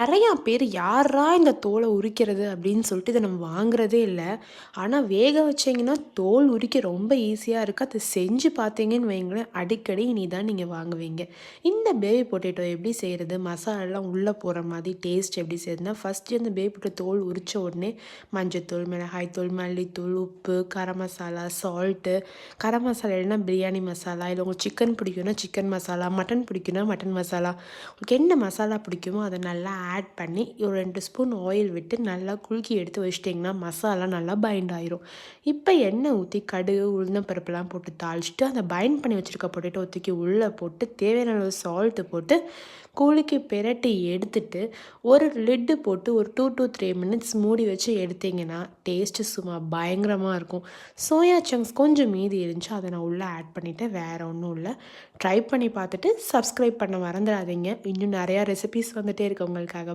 நெறையா பேர் யார்றா இந்த தோல உரிக்கிறது அப்படின்னு சொல்லிட்டு இத நம்ம வாங்குறதே இல்ல. ஆனா வேக வச்சீங்கன்னா, தோல் உரிக்க ரொம்ப ஈஸியா இருக்கு. அத செஞ்சு பார்த்தீங்கன்னு வைங்களேன், அடிக்கடி இனி தான் நீங்க வாங்குவீங்க. இந்த பேபி பொட்டேட்டோ எப்படி செய்றது? மசாலாலாம் உள்ள போற மாதிரி டேஸ்ட் எப்படி செய்றதுன்னா, ஃபர்ஸ்ட்டு அந்த பேபி பொட்டேட்டோ தோல் உரிச்ச உடனே மஞ்சத்தூள், மிளகாய்த்தூள், மல்லித்தூள், உப்பு, கரம் மசாலா, சால்ட்டு, கரம் மசாலா இல்லைன்னா பிரியாணி மசாலா, இல்ல உங்களுக்கு சிக்கன் பிடிக்கும்னா சிக்கன் மசாலா, மட்டன் பிடிக்கும்னா மட்டன் மசாலா, உங்களுக்கு என்ன மசாலா பிடிக்குமோ அத நல்லா ஆட் பண்ணி ஒரு 2 ஸ்பூன் ஆயில் விட்டு நல்லா குலுக்கி எடுத்து வச்சிட்டிங்கன்னா, மசாலா நல்லா பைண்ட் ஆயிரும். இப்ப எண்ணெய் ஊத்தி கடுகு, உளுந்தம் பருப்புலாம் போட்டு தாளிச்சுட்டு, அந்த பைண்ட் பண்ணி வச்சிருக்க பொட்டேட்டோ தூக்கி உள்ள போட்டு, தேவையான அளவு சால்ட் போட்டு, குலுக்கி பிரட்டி எடுத்துட்டு, ஒரு லிட்டு போட்டு ஒரு 2 to 3 மினிட்ஸ் மூடி வச்சு எடுத்தீங்கன்னா, டேஸ்ட்டு சும்மா பயங்கரமா இருக்கும். சோயா சங்க்ஸ் கொஞ்சம் மீதி இருந்துச்சு. அத நான் உள்ள ஆட் பண்ணிட்டேன். வேற ஒண்ணும் இல்ல. ட்ரை பண்ணி பார்த்துட்டு சப்ஸ்கிரைப் பண்ண மறந்துடாதீங்க. இன்னும் நெறையா ரெசிபீஸ் வந்துட்டே இருக்கு உங்களுக்காக.